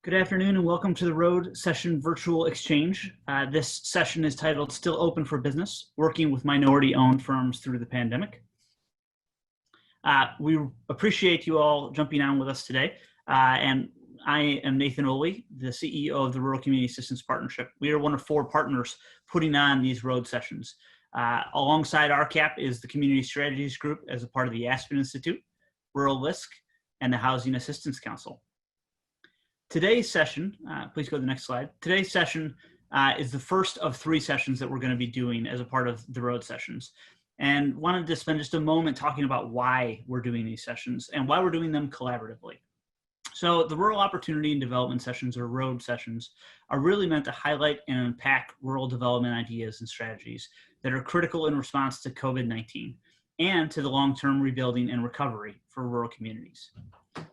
Good afternoon and welcome to the Road Session Virtual Exchange. This session is titled Still Open for Business, Working with Minority-Owned Firms Through the Pandemic. We appreciate you all jumping on with us today. And I am Nathan Oley, the CEO of the Rural Community Assistance Partnership. We are one of 4 partners putting on these road sessions. Alongside RCAP is the Community Strategies Group as a part of the Aspen Institute, Rural LISC, and the Housing Assistance Council. Today's session, please go to the next slide. Today's session is the first of 3 sessions that we're going to be doing as a part of the road sessions. And wanted to spend just a moment talking about why we're doing these sessions and why we're doing them collaboratively. So the Rural Opportunity and Development Sessions, or ROAD sessions, are really meant to highlight and unpack rural development ideas and strategies that are critical in response to COVID-19 and to the long-term rebuilding and recovery for rural communities.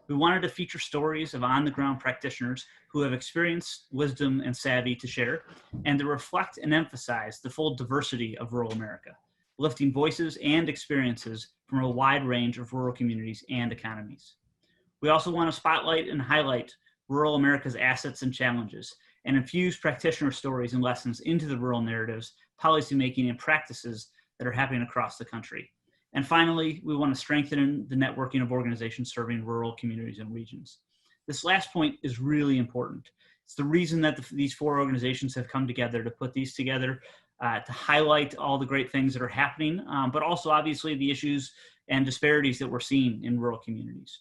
We wanted to feature stories of on-the-ground practitioners who have experience, wisdom, and savvy to share, and to reflect and emphasize the full diversity of rural America, lifting voices and experiences from a wide range of rural communities and economies. We also want to spotlight and highlight rural America's assets and challenges, and infuse practitioner stories and lessons into the rural narratives, policymaking, and practices that are happening across the country. And finally, we want to strengthen the networking of organizations serving rural communities and regions. This last point is really important. It's the reason that these 4 organizations have come together to put these together, to highlight all the great things that are happening, but also obviously the issues and disparities that we're seeing in rural communities.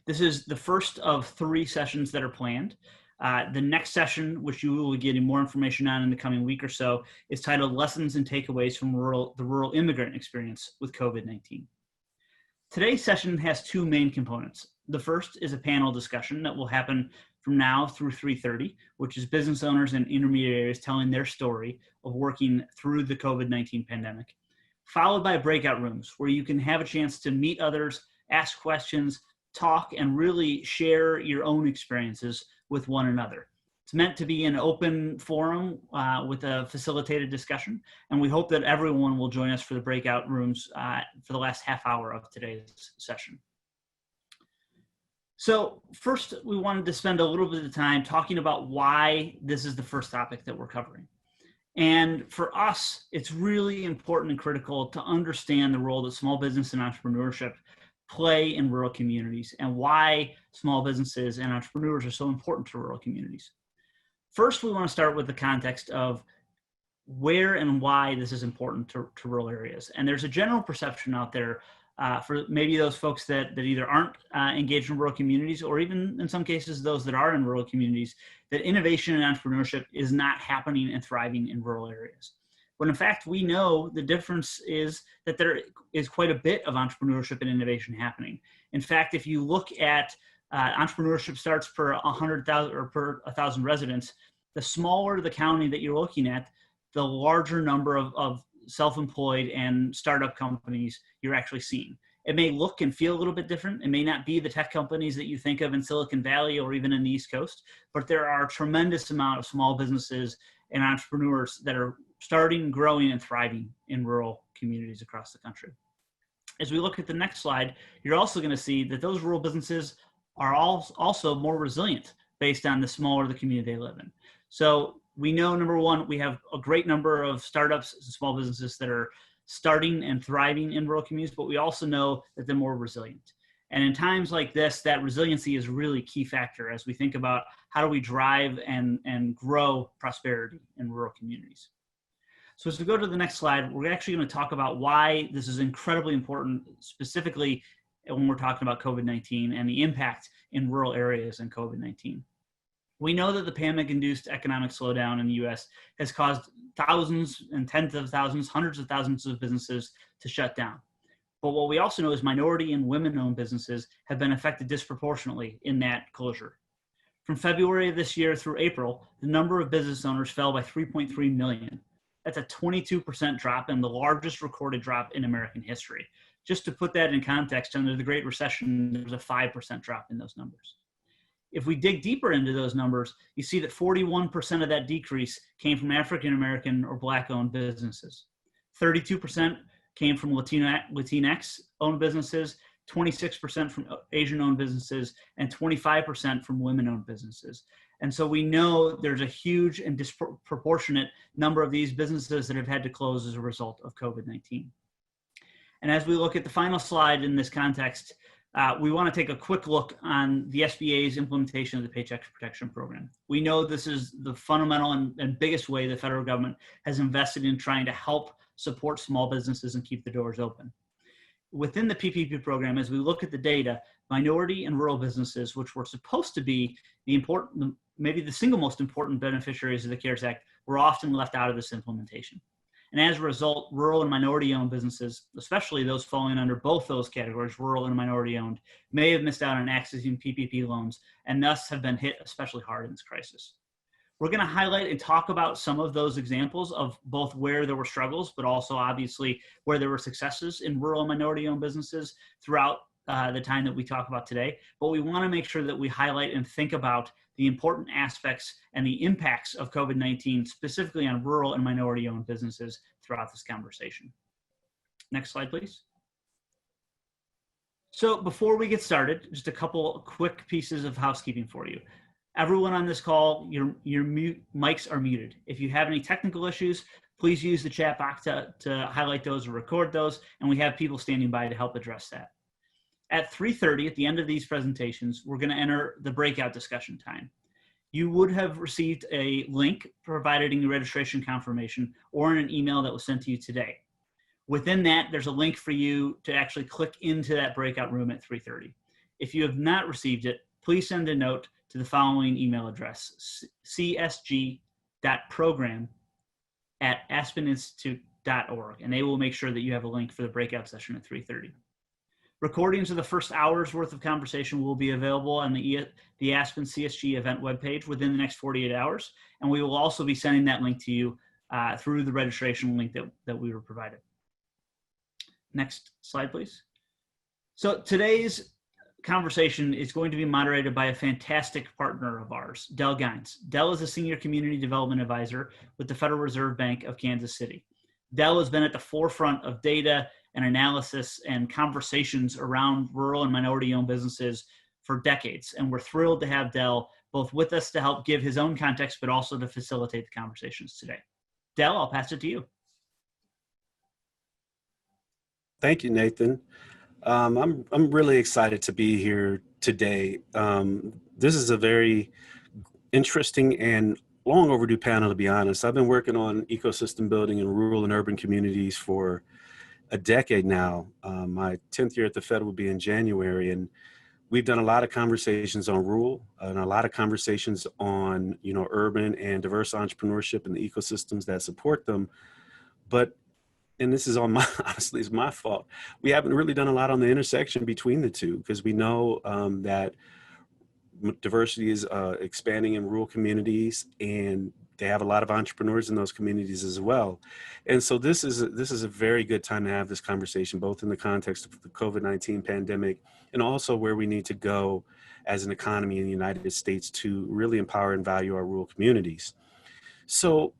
This is the first of 3 sessions that are planned. The next session, which you will be getting more information on in the coming week or so, is titled Lessons and Takeaways from the Rural Immigrant Experience with COVID-19. Today's session has 2 main components. The first is a panel discussion that will happen from now through 3:30, which is business owners and intermediaries telling their story of working through the COVID-19 pandemic, followed by breakout rooms where you can have a chance to meet others, ask questions, talk, and really share your own experiences with one another. It's meant to be an open forum with a facilitated discussion, and we hope that everyone will join us for the breakout rooms for the last half hour of today's session. So first, we wanted to spend a little bit of time talking about why this is the first topic that we're covering. And for us, it's really important and critical to understand the role that small business and entrepreneurship play in rural communities and why small businesses and entrepreneurs are so important to rural communities. First, we want to start with the context of where and why this is important to rural areas. And there's a general perception out there for maybe those folks that either aren't engaged in rural communities, or even in some cases those that are in rural communities, that innovation and entrepreneurship is not happening and thriving in rural areas. When in fact, we know the difference is that there is quite a bit of entrepreneurship and innovation happening. In fact, if you look at entrepreneurship starts per 100,000 or per 1,000 residents, the smaller the county that you're looking at, the larger number of self-employed and startup companies you're actually seeing. It may look and feel a little bit different. It may not be the tech companies that you think of in Silicon Valley or even in the East Coast, but there are a tremendous amount of small businesses and entrepreneurs that are starting, growing, and thriving in rural communities across the country. As we look at the next slide, you're also going to see that those rural businesses are also more resilient based on the smaller the community they live in. So we know, number one, we have a great number of startups and small businesses that are starting and thriving in rural communities, but we also know that they're more resilient. And in times like this, that resiliency is really a key factor as we think about how do we drive and grow prosperity in rural communities. So as we go to the next slide, we're actually going to talk about why this is incredibly important, specifically when we're talking about COVID-19 and the impact in rural areas in COVID-19. We know that the pandemic-induced economic slowdown in the U.S. has caused thousands and tens of thousands, hundreds of thousands of businesses to shut down. But what we also know is minority and women-owned businesses have been affected disproportionately in that closure. From February of this year through April, the number of business owners fell by 3.3 million. That's a 22% drop and the largest recorded drop in American history. Just to put that in context, under the Great Recession, there was a 5% drop in those numbers. If we dig deeper into those numbers, you see that 41% of that decrease came from African American or Black-owned businesses. 32% came from Latinx-owned businesses, 26% from Asian-owned businesses, and 25% from women-owned businesses. And so we know there's a huge and disproportionate number of these businesses that have had to close as a result of COVID-19. And as we look at the final slide in this context, we want to take a quick look on the SBA's implementation of the Paycheck Protection Program. We know this is the fundamental and biggest way the federal government has invested in trying to help support small businesses and keep the doors open. Within the PPP program, as we look at the data, minority and rural businesses, which were supposed to be maybe the single most important beneficiaries of the CARES Act, were often left out of this implementation. And as a result, rural and minority-owned businesses, especially those falling under both those categories, rural and minority-owned, may have missed out on accessing PPP loans and thus have been hit especially hard in this crisis. We're going to highlight and talk about some of those examples of both where there were struggles, but also obviously where there were successes in rural and minority-owned businesses throughout the time that we talk about today. But we want to make sure that we highlight and think about the important aspects and the impacts of COVID-19, specifically on rural and minority-owned businesses throughout this conversation. Next slide, please. So before we get started, just a couple quick pieces of housekeeping for you. Everyone on this call, your mics are muted. If you have any technical issues, please use the chat box to highlight those or record those, and we have people standing by to help address that. At 3:30, at the end of these presentations, we're going to enter the breakout discussion time. You would have received a link provided in your registration confirmation or in an email that was sent to you today. Within that, there's a link for you to actually click into that breakout room at 3:30. If you have not received it, please send a note to the following email address, csg.program@aspeninstitute.org, and they will make sure that you have a link for the breakout session at 3:30. Recordings of the first hour's worth of conversation will be available on the Aspen CSG event webpage within the next 48 hours, and we will also be sending that link to you through the registration link that we were provided. Next slide, please. So today's conversation is going to be moderated by a fantastic partner of ours, Del Gines. Del is a senior community development advisor with the Federal Reserve Bank of Kansas City. Del has been at the forefront of data and analysis and conversations around rural and minority-owned businesses for decades. And we're thrilled to have Del both with us to help give his own context, but also to facilitate the conversations today. Del, I'll pass it to you. Thank you, Nathan. I'm really excited to be here today. This is a very interesting and long overdue panel, to be honest. I've been working on ecosystem building in rural and urban communities for a decade now. My 10th year at the Fed will be in January, and we've done a lot of conversations on rural and a lot of conversations on, urban and diverse entrepreneurship and the ecosystems that support them. But, and this is honestly, it's my fault. We haven't really done a lot on the intersection between the two, because we know that diversity is expanding in rural communities, and they have a lot of entrepreneurs in those communities as well. And so this is a very good time to have this conversation, both in the context of the COVID-19 pandemic and also where we need to go as an economy in the United States to really empower and value our rural communities. So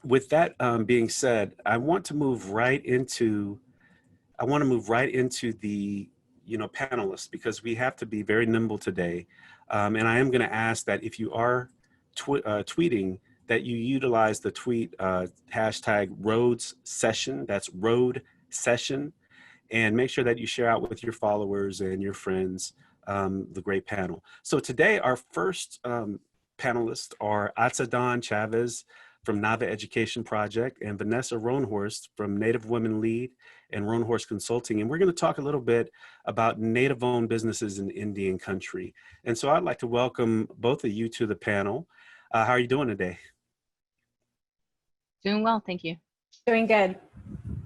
with that being said, I want to move right into the panelists, because we have to be very nimble today. And I am going to ask that if you are tweeting, that you utilize the tweet hashtag Rhodes Session. That's Road Session, and make sure that you share out with your followers and your friends the great panel. So today our first panelists are Atsadon Chavez from Nava Education Project and Vanessa Roanhorst from Native Women Lead and Roanhorst Consulting. And we're going to talk a little bit about Native-owned businesses in Indian country. And so I'd like to welcome both of you to the panel. How are you doing today? Doing well, thank you. Doing good.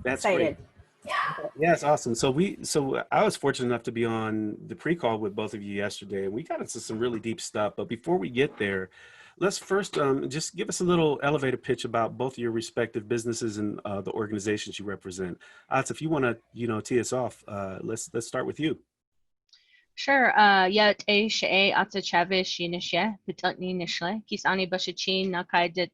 That's excited. Great. Yeah, it's awesome. So I was fortunate enough to be on the pre-call with both of you yesterday, and we got into some really deep stuff. But before we get there, let's first just give us a little elevator pitch about both of your respective businesses and the organizations you represent. Ats, if you want to, tee us off, let's start with you. Sure. Yet a she Atsa Chavez Shinisha, Pitutni Nishle, Kisani Bashachin, Nakai de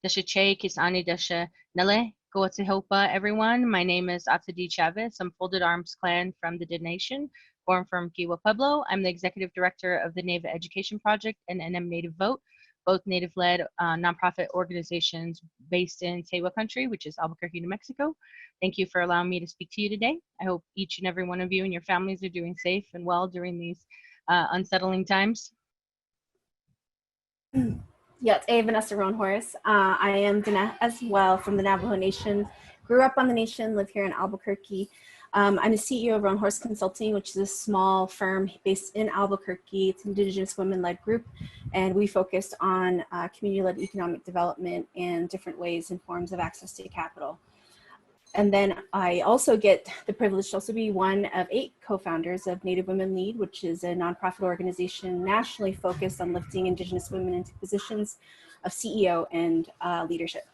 Dashache, Kisani Dasha Nele, Goatehopa, everyone. My name is Atadi Chavez. I'm Folded Arms Clan from the Did Nation, born from Kiwa Pueblo. I'm the Executive Director of the Native Education Project and NM Native Vote, both Native-led nonprofit organizations based in Tewa Country, which is Albuquerque, New Mexico. Thank you for allowing me to speak to you today. I hope each and every one of you and your families are doing safe and well during these unsettling times. Yes, Vanessa Roanhorse. I am Dana as well from the Navajo Nation. Grew up on the nation, live here in Albuquerque. I'm the CEO of Roanhorse Consulting, which is a small firm based in Albuquerque. It's an Indigenous women-led group, and we focused on community-led economic development and different ways and forms of access to capital. And then I also get the privilege to also be one of 8 co-founders of Native Women Lead, which is a nonprofit organization nationally focused on lifting Indigenous women into positions of CEO and leadership.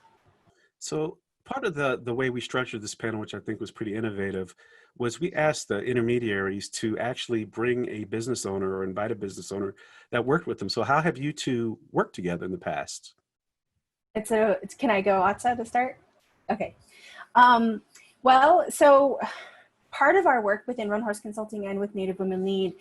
So part of the way we structured this panel, which I think was pretty innovative, was we asked the intermediaries to actually bring a business owner or invite a business owner that worked with them. So how have you two worked together in the past? Can I go Atsa to start? Okay. Well, so part of our work within Roanhorse Consulting and with Native Women Lead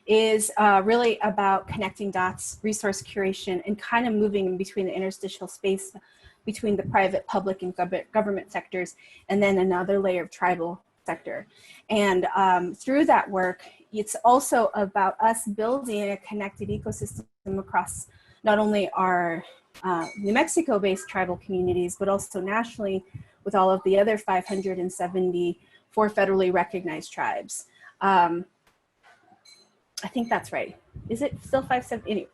is really about connecting dots, resource curation, and kind of moving in between the interstitial space between the private, public, and government sectors, and then another layer of tribal sector. And through that work, it's also about us building a connected ecosystem across not only our New Mexico-based tribal communities, but also nationally with all of the other 574 federally recognized tribes. I think that's right. Is it still 570? Anyway,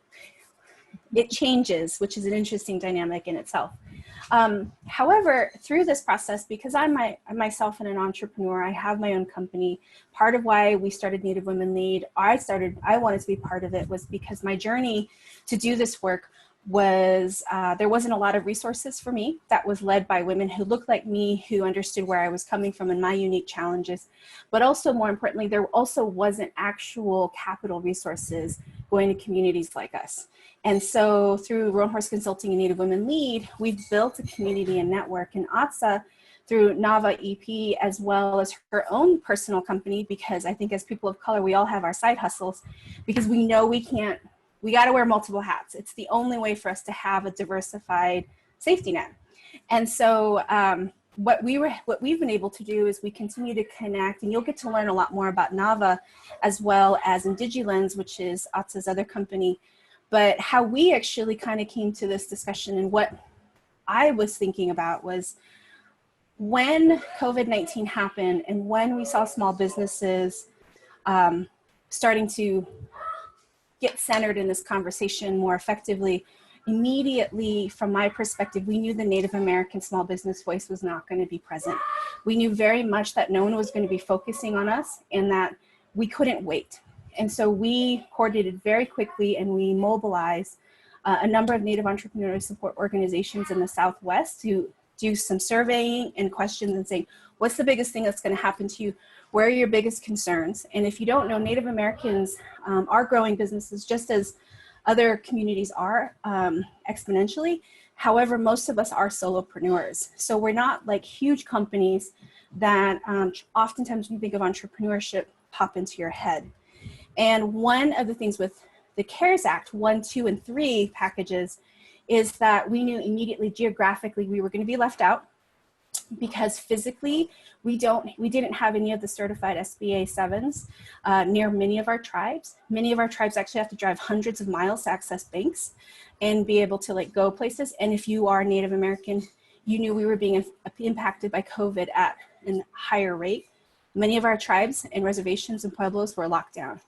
it changes, which is an interesting dynamic in itself. However, through this process, because I'm myself an entrepreneur, I have my own company. Part of why we started Native Women Lead, I wanted to be part of it was because my journey to do this work was there wasn't a lot of resources for me that was led by women who looked like me, who understood where I was coming from and my unique challenges. But also, more importantly, there also wasn't actual capital resources going to communities like us. And so through Roanhorse Consulting and Native Women Lead, we've built a community and network. And Atsa, through Nava EP, as well as her own personal company, because I think as people of color, we all have our side hustles, because we know we got to wear multiple hats. It's the only way for us to have a diversified safety net. And so what we've been able to do is we continue to connect, and you'll get to learn a lot more about Nava as well as Indigilens, which is Atsa's other company. But how we actually kind of came to this discussion, and what I was thinking about was when COVID-19 happened and when we saw small businesses starting to get centered in this conversation more effectively, immediately from my perspective, we knew the Native American small business voice was not going to be present. We knew very much that no one was going to be focusing on us and that we couldn't wait. And so we coordinated very quickly, and we mobilized a number of Native entrepreneurial support organizations in the Southwest to do some surveying and questions and saying, what's the biggest thing that's going to happen to you? Where are your biggest concerns? And if you don't know, Native Americans are growing businesses just as other communities are exponentially. However, most of us are solopreneurs. So we're not like huge companies that oftentimes when you think of entrepreneurship pop into your head. And one of the things with the CARES Act 1, 2, and 3 packages is that we knew immediately geographically we were going to be left out, because physically we didn't have any of the certified SBA 7s near many of our tribes. Many of our tribes actually have to drive hundreds of miles to access banks and be able to like go places. And if you are Native American, you knew we were being impacted by COVID at a higher rate. Many of our tribes and reservations and pueblos were locked down.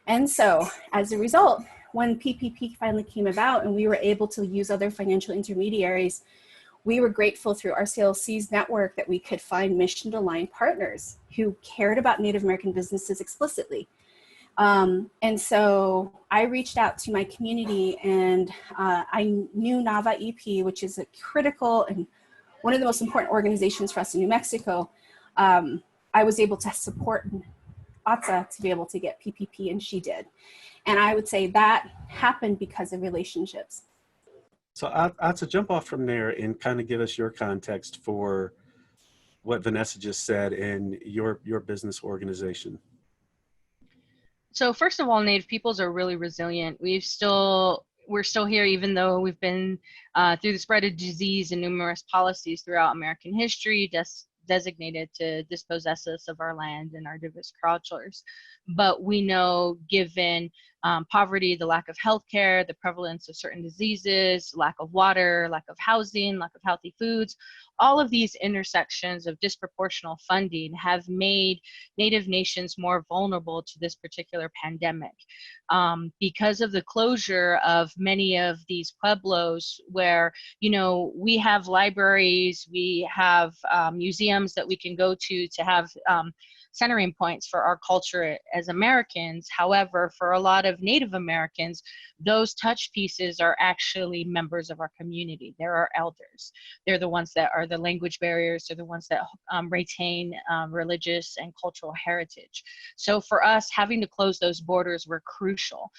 And so as a result, when PPP finally came about and we were able to use other financial intermediaries, we were grateful through RCLC's network that we could find mission-aligned partners who cared about Native American businesses explicitly. And so I reached out to my community, and I knew Nava EP, which is a critical and one of the most important organizations for us in New Mexico. I was able to support Atsa to be able to get PPP, and she did. And I would say that happened because of relationships. So Atsa, jump off from there and kind of give us your context for what Vanessa just said and your business organization? So first of all, Native peoples are really resilient. We're still here, even though we've been through the spread of disease and numerous policies throughout American history designated to dispossess us of our land and our diverse cultures. But we know, given poverty, the lack of healthcare, the prevalence of certain diseases, lack of water, lack of housing, lack of healthy foods, all of these intersections of disproportional funding have made Native nations more vulnerable to this particular pandemic. Because of the closure of many of these pueblos where, you know, we have libraries, we have museums that we can go to have centering points for our culture as Americans. However, for a lot of Native Americans, those touch pieces are actually members of our community. They're our elders. They're the ones that are the language barriers. They're the ones that retain religious and cultural heritage. So for us, having to close those borders were crucial.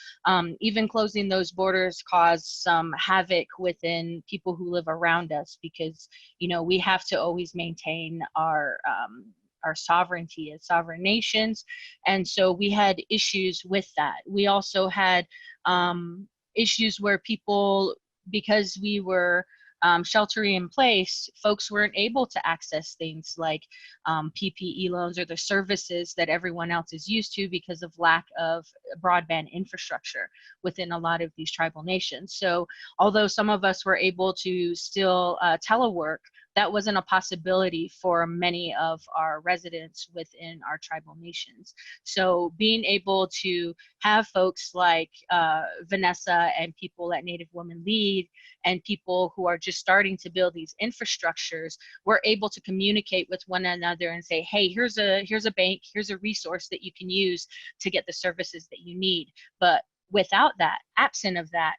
Even closing those borders caused some havoc within people who live around us, because, you know, we have to always maintain our sovereignty as sovereign nations. And so we had issues with that. We also had issues where people, because we were sheltering in place, folks weren't able to access things like PPE loans or the services that everyone else is used to because of lack of broadband infrastructure within a lot of these tribal nations. So although some of us were able to still telework, that wasn't a possibility for many of our residents within our tribal nations. So being able to have folks like Vanessa and people at Native Women Lead and people who are just starting to build these infrastructures, we're able to communicate with one another and say, hey, here's a bank, here's a resource that you can use to get the services that you need. But without that, absent of that,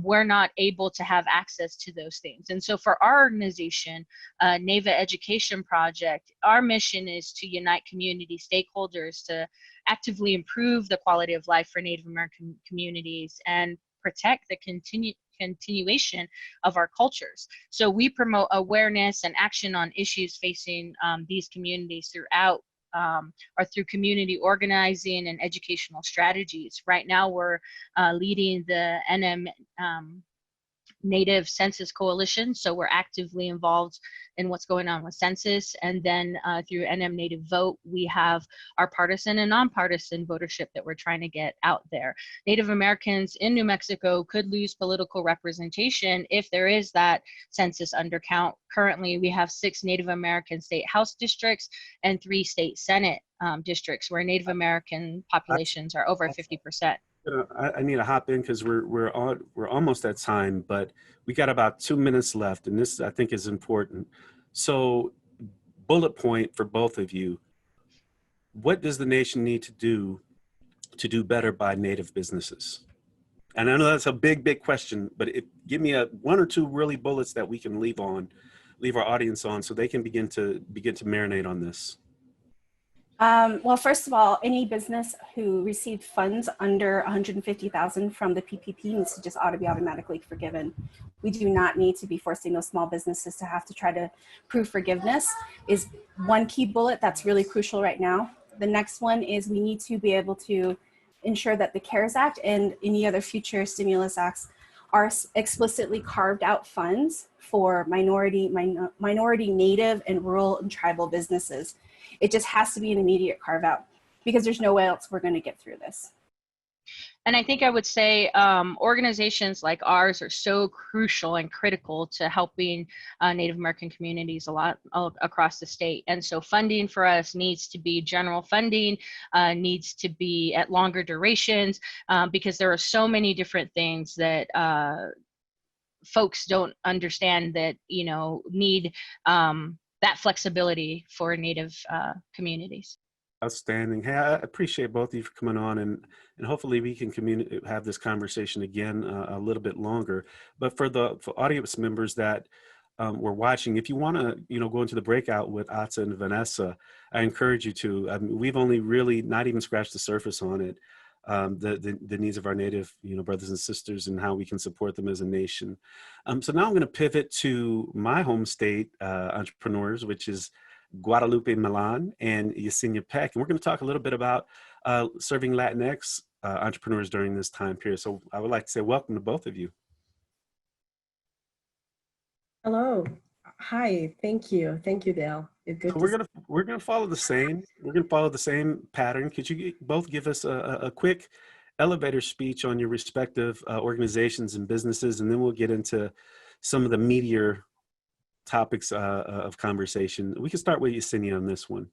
we're not able to have access to those things. And so for our organization, NAVA Education Project, our mission is to unite community stakeholders to actively improve the quality of life for Native American communities and protect the continuation of our cultures. So we promote awareness and action on issues facing these communities throughout or through community organizing and educational strategies. Right now, we're leading the NM Native Census Coalition, so we're actively involved in what's going on with census. And then through NM Native Vote, we have our partisan and nonpartisan votership that we're trying to get out there. Native Americans in New Mexico could lose political representation if there is that census undercount. Currently, we have 6 Native American state house districts and 3 state Senate districts where Native American populations are over 50%. I need to hop in because we're almost at time, but we got about 2 minutes left, and this I think is important. So, bullet point for both of you: what does the nation need to do better by Native businesses? And I know that's a big question, but give me 1 or 2 really bullets that we can leave our audience on, so they can begin to marinate on this. Well, first of all, any business who received funds under $150,000 from the PPP needs to just be automatically forgiven. We do not need to be forcing those small businesses to have to try to prove forgiveness. Is one key bullet that's really crucial right now. The next one is we need to be able to ensure that the CARES Act and any other future stimulus acts are explicitly carved out funds for minority, Native, and rural and tribal businesses. It just has to be an immediate carve out because there's no way else we're going to get through this. And I think I would say organizations like ours are so crucial and critical to helping Native American communities a lot across the state. And so funding for us needs to be general funding, needs to be at longer durations, because there are so many different things that folks don't understand that, you know, need that flexibility for Native communities. Outstanding. Hey, I appreciate both of you for coming on, and hopefully we can have this conversation again a little bit longer. But for audience members that were watching, if you want to go into the breakout with Atsa and Vanessa, I encourage you to. We've only really not even scratched the surface on it. The needs of our Native brothers and sisters and how we can support them as a nation. So now I'm going to pivot to my home state entrepreneurs, which is Guadalupe Milan and Yesenia Peck. And we're going to talk a little bit about serving Latinx entrepreneurs during this time period. So I would like to say welcome to both of you. Hello. Hi. Thank you. Thank you, Dale. It's good So to we're gonna follow the same pattern. Could you both give us a quick elevator speech on your respective organizations and businesses, and then we'll get into some of the meatier topics of conversation. We can start with Yesenia on this one.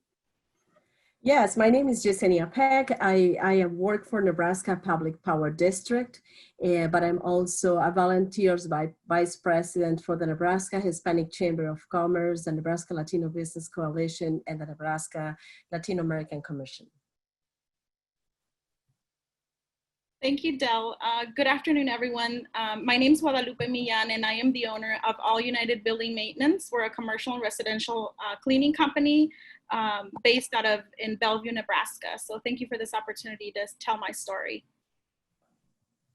Yes, my name is Yesenia Peck. I work for Nebraska Public Power District, but I'm also a volunteer vice president for the Nebraska Hispanic Chamber of Commerce, the Nebraska Latino Business Coalition, and the Nebraska Latino American Commission. Thank you, Del. Good afternoon, everyone. My name is Guadalupe Millan, and I am the owner of All United Building Maintenance. We're a commercial and residential cleaning company based in Bellevue, Nebraska. So thank you for this opportunity to tell my story.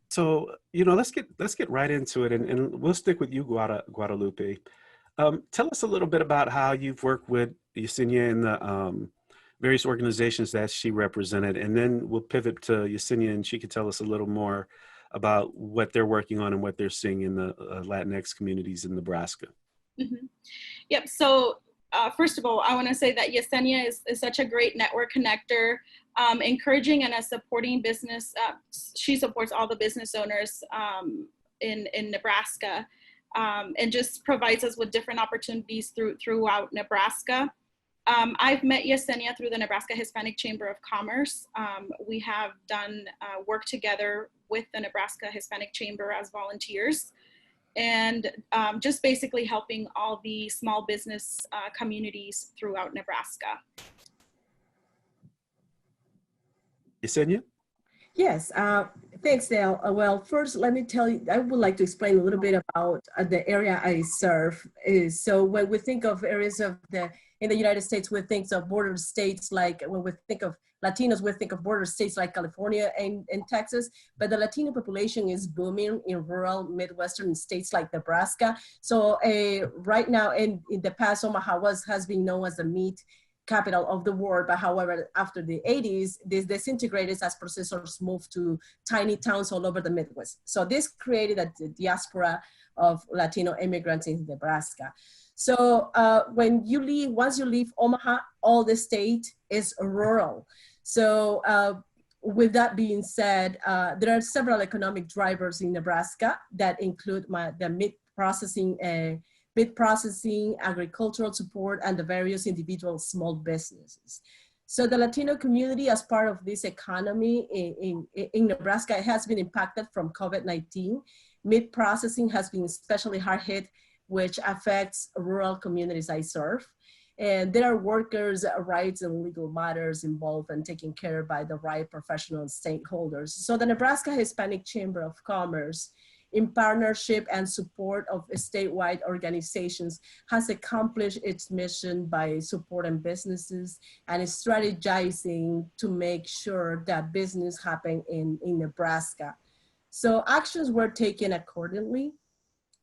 So, let's get right into it, and we'll stick with you, Guadalupe. Tell us a little bit about how you've worked with Yesenia and the various organizations that she represented, and then we'll pivot to Yesenia, and she could tell us a little more about what they're working on and what they're seeing in the Latinx communities in Nebraska. Mm-hmm. Yep. So first of all, I want to say that Yesenia is such a great network connector, encouraging and supporting business. She supports all the business owners in Nebraska, and just provides us with different opportunities throughout Nebraska. I've met Yesenia through the Nebraska Hispanic Chamber of Commerce. We have done work together with the Nebraska Hispanic Chamber as volunteers, and just basically helping all the small business communities throughout Nebraska. Yesenia? Yes, thanks, Dale. Well, first, let me tell you, I would like to explain a little bit about the area I serve. So when we think of areas in the United States, we think of border states, like when we think of Latinos, we think of border states like California and Texas, but the Latino population is booming in rural Midwestern states like Nebraska. So right now, in the past, Omaha has been known as the meat capital of the world, but however, after the 80s, this disintegrated as processors moved to tiny towns all over the Midwest. So this created a diaspora of Latino immigrants in Nebraska. So once you leave Omaha, all the state is rural. So with that being said, there are several economic drivers in Nebraska that include the meat processing, agricultural support, and the various individual small businesses. So the Latino community, as part of this economy in Nebraska, has been impacted from COVID-19. Meat processing has been especially hard hit, which affects rural communities I serve. And there are workers' rights and legal matters involved and taken care of by the right professional stakeholders. So the Nebraska Hispanic Chamber of Commerce, in partnership and support of statewide organizations, has accomplished its mission by supporting businesses and strategizing to make sure that business happen in Nebraska. So actions were taken accordingly.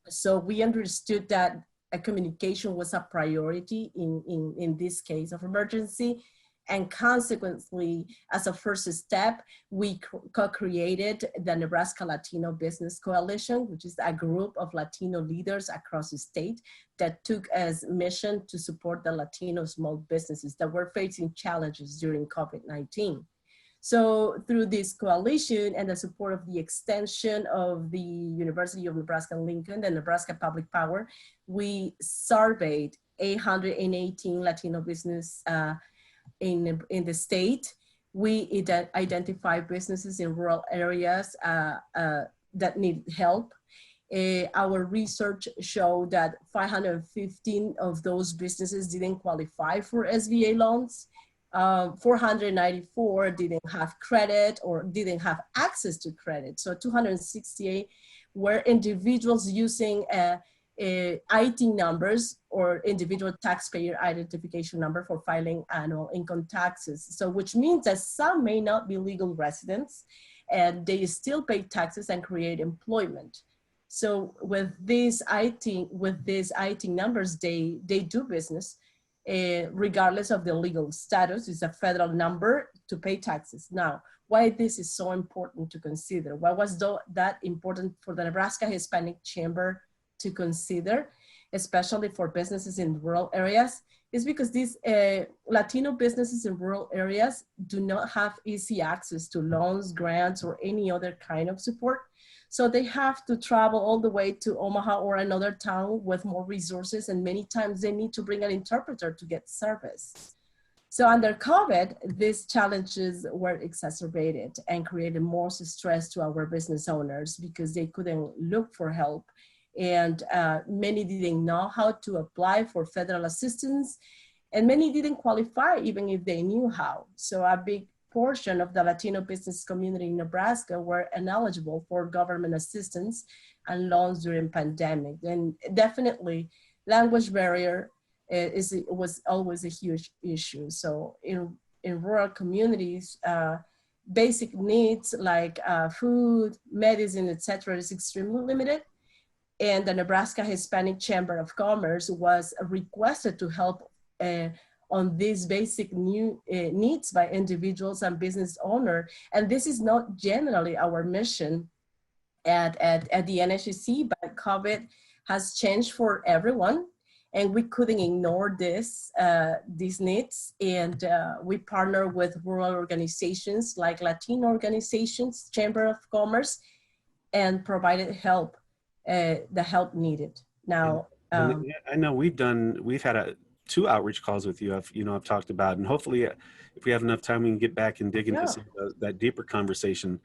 So we understood that a communication was a priority in this case of emergency. And consequently, as a first step, we co-created the Nebraska Latino Business Coalition, which is a group of Latino leaders across the state that took as mission to support the Latino small businesses that were facing challenges during COVID-19. So through this coalition and the support of the extension of the University of Nebraska-Lincoln and Nebraska Public Power, we surveyed 818 Latino business in the state. We identify businesses in rural areas that need help. Our research showed that 515 of those businesses didn't qualify for SBA loans. 494 didn't have credit or didn't have access to credit. So 268 were individuals using IT numbers or individual taxpayer identification number for filing annual income taxes. So which means that some may not be legal residents and they still pay taxes and create employment. So with these IT numbers, they do business. regardless of the legal status. It's a federal number to pay taxes. Now, why this is so important to consider? Why was that important for the Nebraska Hispanic Chamber to consider, especially for businesses in rural areas? Is because these Latino businesses in rural areas do not have easy access to loans, grants, or any other kind of support. So they have to travel all the way to Omaha or another town with more resources, and many times they need to bring an interpreter to get service. So under COVID, these challenges were exacerbated and created more stress to our business owners because they couldn't look for help. And many didn't know how to apply for federal assistance, and many didn't qualify even if they knew how. So a big portion of the Latino business community in Nebraska were ineligible for government assistance and loans during pandemic. And definitely language barrier was always a huge issue. So in rural communities, basic needs like food, medicine, etc., is extremely limited. And the Nebraska Hispanic Chamber of Commerce was requested to help on these basic needs by individuals and business owners. And this is not generally our mission at the NHC, but COVID has changed for everyone. And we couldn't ignore these needs. And we partner with rural organizations like Latino organizations, Chamber of Commerce, and provided help, the help needed. Now, I know we've had 2 outreach calls with you. I've talked about, and hopefully if we have enough time, we can get back and dig into some of that deeper conversation.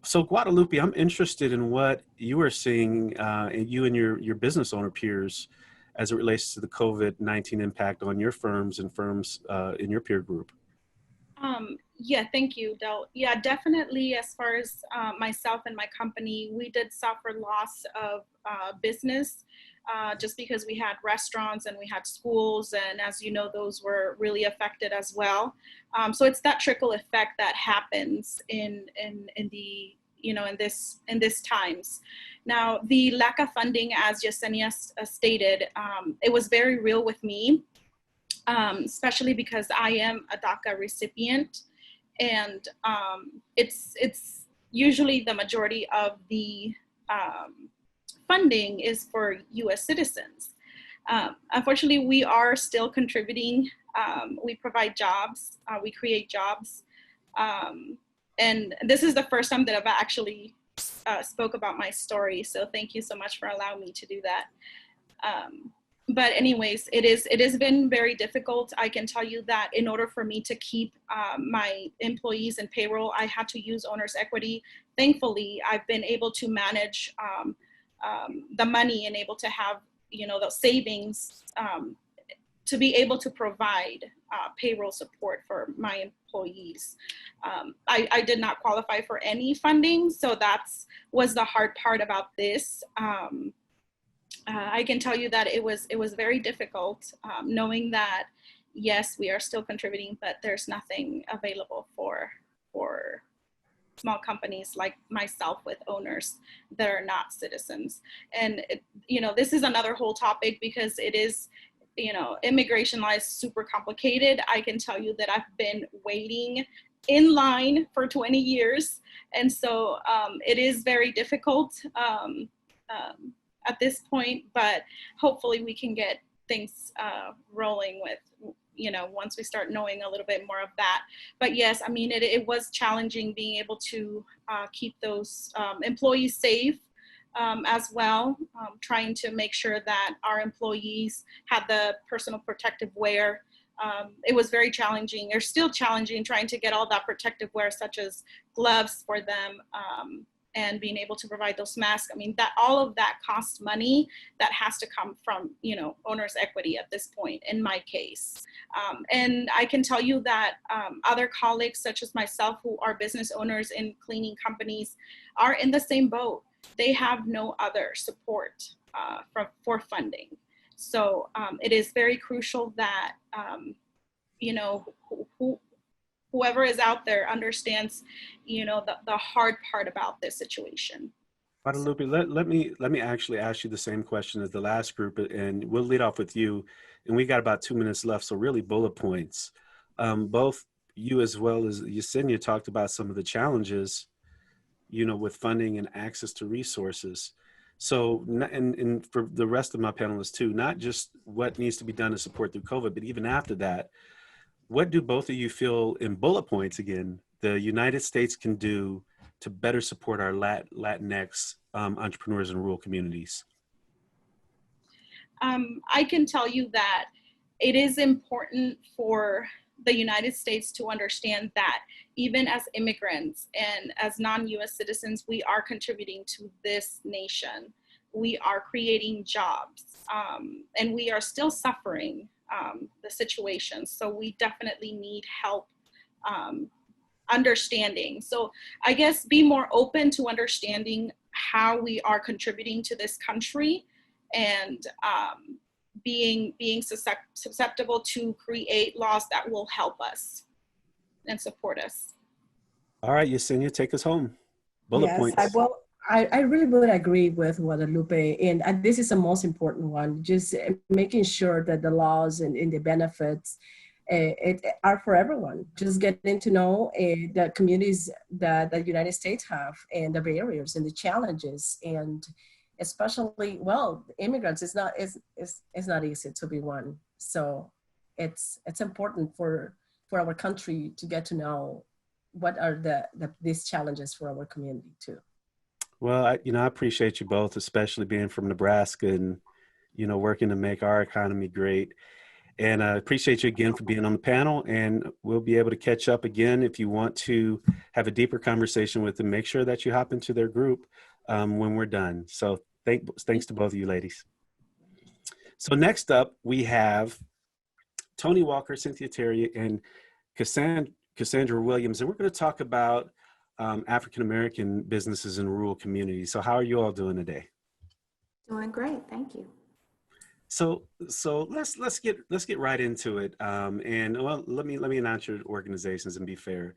So Guadalupe, I'm interested in what you are seeing, you and your business owner peers, as it relates to the COVID-19 impact on your firms and firms in your peer group. Yeah, thank you, Del. Yeah, definitely. As far as myself and my company, we did suffer loss of business just because we had restaurants and we had schools, and as you know, those were really affected as well. So it's that trickle effect that happens in the in this times. Now, the lack of funding, as Yesenia stated, it was very real with me. Especially because I am a DACA recipient, and it's usually the majority of the funding is for U.S. citizens. Unfortunately, we are still contributing. We provide jobs, we create jobs, and this is the first time that I've actually spoke about my story. So thank you so much for allowing me to do that. But anyways, it has been very difficult. I can tell you that in order for me to keep my employees in payroll, I had to use owner's equity. Thankfully, I've been able to manage the money and able to have, those savings to be able to provide payroll support for my employees. I did not qualify for any funding, so was the hard part about this. I can tell you that it was very difficult knowing that, yes, we are still contributing, but there's nothing available for small companies like myself with owners that are not citizens. And, this is another whole topic because it is, immigration law is super complicated. I can tell you that I've been waiting in line for 20 years. And so it is very difficult. At this point, but hopefully we can get things rolling with, once we start knowing a little bit more of that. But yes, I mean, it was challenging being able to keep those employees safe as well, trying to make sure that our employees had the personal protective wear. It was very challenging, or still challenging, trying to get all that protective wear, such as gloves for them, and being able to provide those masks. I mean, that all of that costs money that has to come from, owner's equity at this point, in my case. And I can tell you that other colleagues, such as myself, who are business owners in cleaning companies, are in the same boat. They have no other support for funding. So it is very crucial that, whoever is out there understands, the hard part about this situation. Guadalupe, let me actually ask you the same question as the last group, and we'll lead off with you. And we got about 2 minutes left, so really bullet points. Both you as well as Yesenia talked about some of the challenges, with funding and access to resources. So, and for the rest of my panelists too, not just what needs to be done to support through COVID, but even after that, what do both of you feel in bullet points again, the United States can do to better support our Latinx entrepreneurs in rural communities? I can tell you that it is important for the United States to understand that even as immigrants and as non-US citizens, we are contributing to this nation. We are creating jobs, and we are still suffering the situation. So we definitely need help understanding. So I guess be more open to understanding how we are contributing to this country, and being susceptible to create laws that will help us and support us. All right, Yesenia, take us home. Bullet Yes, points. I really would agree with Guadalupe, and this is the most important one, just making sure that the laws and the benefits are for everyone. Just getting to know the communities that the United States have, and the barriers and the challenges, and especially, well, immigrants, it's not easy to be one. So it's important for our country to get to know what are these challenges for our community too. Well, I appreciate you both, especially being from Nebraska and, working to make our economy great. And I appreciate you again for being on the panel, and we'll be able to catch up again. If you want to have a deeper conversation with them, make sure that you hop into their group when we're done. So thanks to both of you ladies. So next up, we have Tony Walker, Cynthia Terry, and Cassandra Williams, and we're going to talk about African-American businesses in rural communities. So how are you all doing today? Doing great, thank you. So let's get right into it. And well, let me announce your organizations and be fair.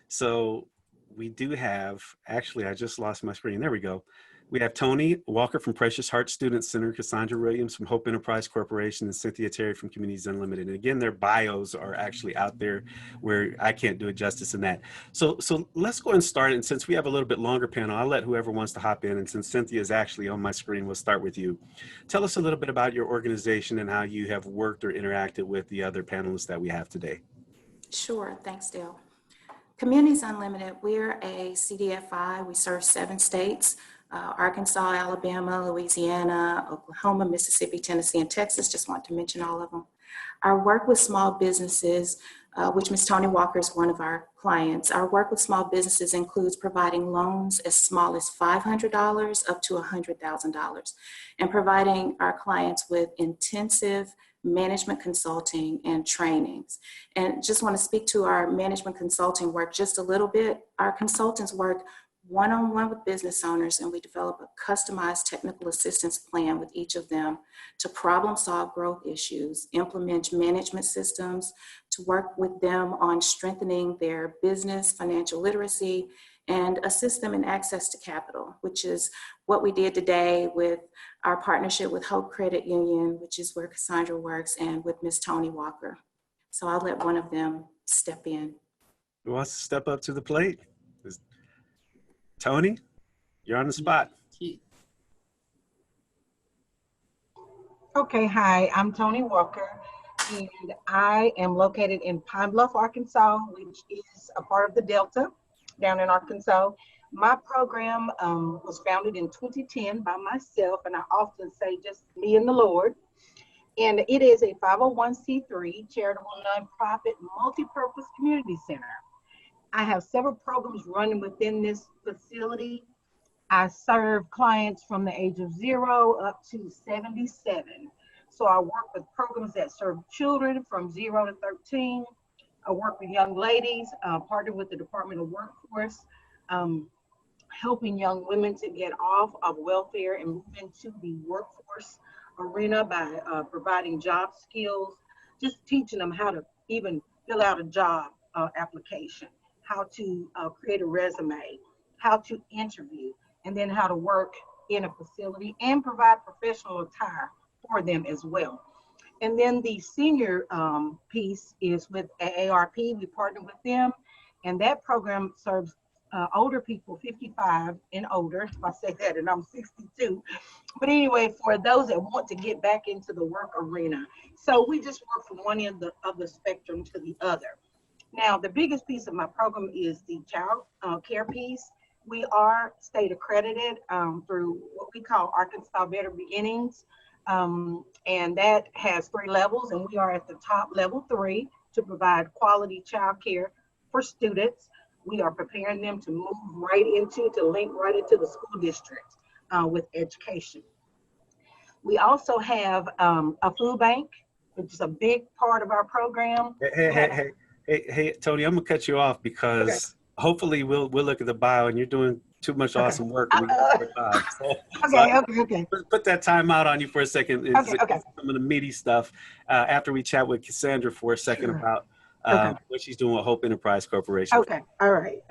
So we do have, actually, I just lost my screen. There we go. We have Tony Walker from Precious Heart Student Center, Cassandra Williams from Hope Enterprise Corporation, and Cynthia Terry from Communities Unlimited. And again, their bios are actually out there where I can't do it justice in that. So let's go and start. And since we have a little bit longer panel, I'll let whoever wants to hop in. And since Cynthia is actually on my screen, we'll start with you. Tell us a little bit about your organization and how you have worked or interacted with the other panelists that we have today. Sure, thanks, Dale. Communities Unlimited, we're a CDFI. We serve 7 states. Arkansas, Alabama, Louisiana, Oklahoma, Mississippi, Tennessee, and Texas. Just want to mention all of them. Our work with small businesses, which Ms. Tony Walker is one of our clients. Our work with small businesses includes providing loans as small as $500 up to $100,000, and providing our clients with intensive management consulting and trainings. And just want to speak to our management consulting work just a little bit. Our consultants work one-on-one with business owners, and we develop a customized technical assistance plan with each of them to problem solve growth issues, implement management systems, to work with them on strengthening their business, financial literacy, and assist them in access to capital, which is what we did today with our partnership with Hope Credit Union, which is where Cassandra works, and with Ms. Tony Walker. So I'll let one of them step in. Who wants to step up to the plate? Tony, you're on the spot. Okay, hi, I'm Tony Walker, and I am located in Pine Bluff, Arkansas, which is a part of the Delta down in Arkansas. My program was founded in 2010 by myself, and I often say just me and the Lord. And it is a 501c3 charitable nonprofit multi-purpose community center. I have several programs running within this facility. I serve clients from the age of 0 up to 77. So I work with programs that serve children from 0 to 13. I work with young ladies, partner with the Department of Workforce, helping young women to get off of welfare and move into the workforce arena by providing job skills, just teaching them how to even fill out a job application, how to create a resume, how to interview, and then how to work in a facility and provide professional attire for them as well. And then the senior piece is with AARP. We partner with them, and that program serves older people, 55 and older, if I say that, and I'm 62. But anyway, for those that want to get back into the work arena. So we just work from one end of the spectrum to the other. Now, the biggest piece of my program is the child care piece. We are state accredited through what we call Arkansas Better Beginnings. And that has 3 levels, and we are at the top level 3 to provide quality child care for students. We are preparing them to move to link right into the school district with education. We also have a food bank, which is a big part of our program. Hey, Tony, I'm gonna cut you off because hopefully we'll look at the bio, and you're doing too much awesome work. And we get your job. Okay. Put that time out on you for a second. Okay. Some of the meaty stuff after we chat with Cassandra for a second about what she's doing with Hope Enterprise Corporation. Okay, all right.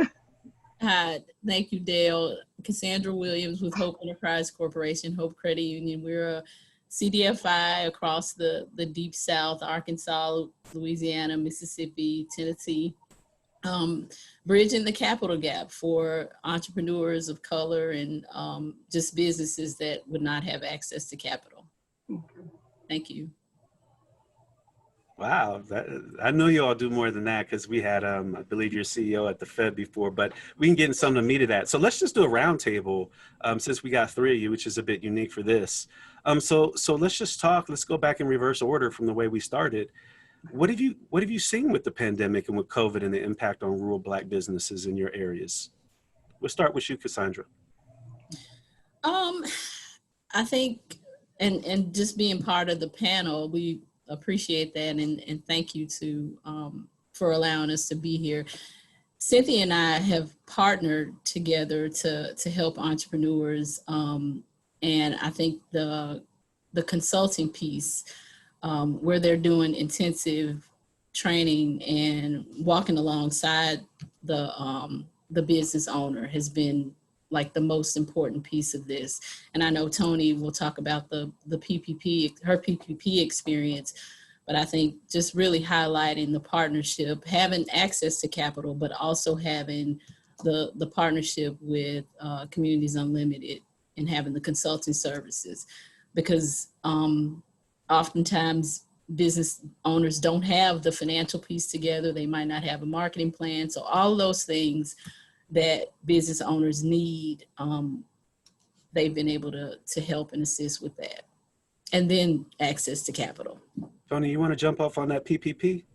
Hi, thank you, Dale. Cassandra Williams with Hope Enterprise Corporation, Hope Credit Union. We're a CDFI across the Deep South, Arkansas, Louisiana, Mississippi, Tennessee, bridging the capital gap for entrepreneurs of color and just businesses that would not have access to capital. Thank you. Wow, I know you all do more than that because we had, I believe, your CEO at the Fed before, but we can get in some of the meat of that. So let's just do a roundtable since we got 3 of you, which is a bit unique for this. So let's just talk. Let's go back in reverse order from the way we started. What have you seen with the pandemic and with COVID and the impact on rural Black businesses in your areas? We'll start with you, Cassandra. I think, and just being part of the panel, we appreciate that, and thank you for allowing us to be here. Cynthia and I have partnered together to help entrepreneurs, and I think the consulting piece, where they're doing intensive training and walking alongside the business owner has been like the most important piece of this. And I know Tony will talk about the PPP, her PPP experience, but I think just really highlighting the partnership, having access to capital, but also having the partnership with Communities Unlimited and having the consulting services, because oftentimes business owners don't have the financial piece together. They might not have a marketing plan. So all of those things that business owners need, they've been able to help and assist with that. And then access to capital. Tony, you want to jump off on that PPP?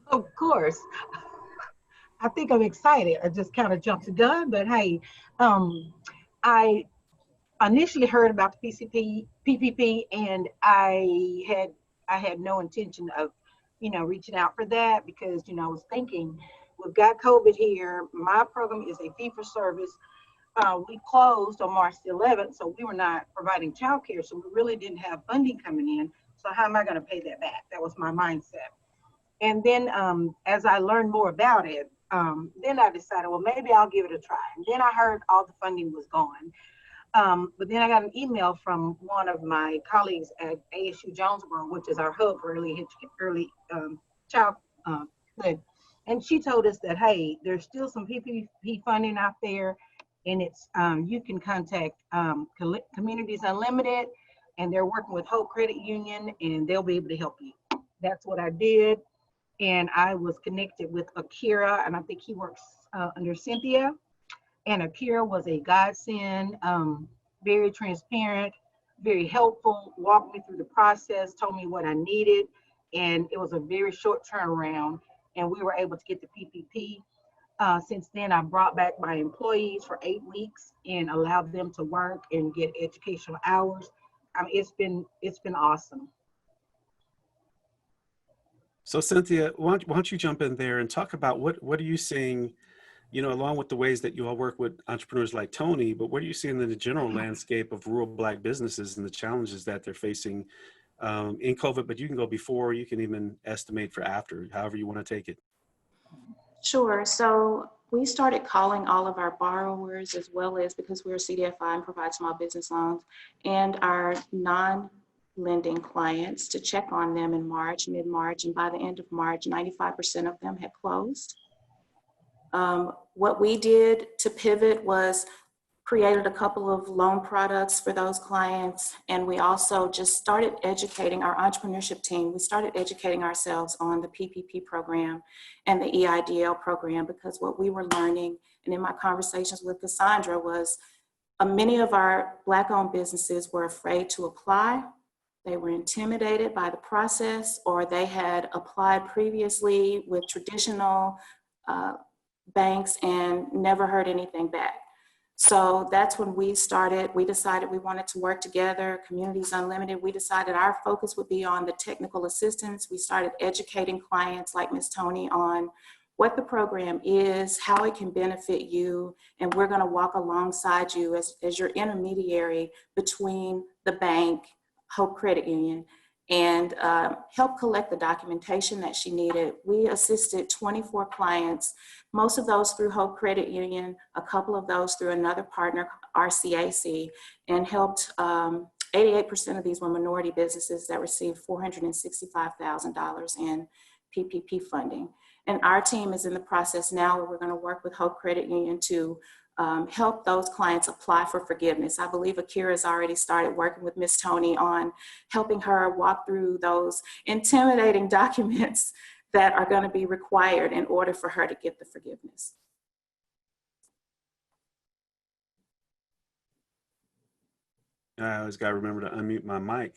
Of course. I think I'm excited. I just kind of jumped the gun, but hey, I initially heard about the PPP, and I had no intention of, reaching out for that because, I was thinking, we've got COVID here. My program is a fee for service. We closed on March the 11th, so we were not providing childcare, so we really didn't have funding coming in. So how am I going to pay that back? That was my mindset. And then as I learned more about it, then I decided, well, maybe I'll give it a try. And then I heard all the funding was gone. But then I got an email from one of my colleagues at ASU Jonesboro, which is our hub for early childhood. And she told us that, hey, there's still some PPP funding out there, and it's you can contact Communities Unlimited, and they're working with Hope Credit Union, and they'll be able to help you. That's what I did, and I was connected with Akira, and I think he works under Cynthia. And Akira was a godsend, very transparent, very helpful, walked me through the process, told me what I needed, and it was a very short turnaround, and we were able to get the PPP. Since then, I brought back my employees for 8 weeks and allowed them to work and get educational hours. I mean, it's been awesome. So Cynthia, why don't you jump in there and talk about what are you seeing, along with the ways that you all work with entrepreneurs like Tony, but what are you seeing in the general landscape of rural Black businesses and the challenges that they're facing in COVID, but you can go before, you can even estimate for after, however you want to take it. Sure. So we started calling all of our borrowers, as well as, because we're a CDFI and provide small business loans, and our non-lending clients to check on them in March, mid-March, and by the end of March, 95% of them had closed. What we did to pivot was created a couple of loan products for those clients, and we also just started educating our entrepreneurship team. We started educating ourselves on the PPP program and the EIDL program, because what we were learning, and in my conversations with Cassandra, was many of our Black-owned businesses were afraid to apply. They were intimidated by the process, or they had applied previously with traditional banks and never heard anything back. So that's when we started. We decided we wanted to work together, Communities Unlimited. We decided our focus would be on the technical assistance. We started educating clients like Ms. Tony on what the program is, how it can benefit you, and we're gonna walk alongside you as your intermediary between the bank, Hope Credit Union, and help collect the documentation that she needed. We assisted 24 clients, most of those through Hope Credit Union, a couple of those through another partner, RCAC, and helped 88% of these were minority businesses that received $465,000 in PPP funding. And our team is in the process now where we're gonna work with Hope Credit Union to help those clients apply for forgiveness. I believe Akira has already started working with Ms. Tony on helping her walk through those intimidating documents that are going to be required in order for her to get the forgiveness. I always got to remember to unmute my mic,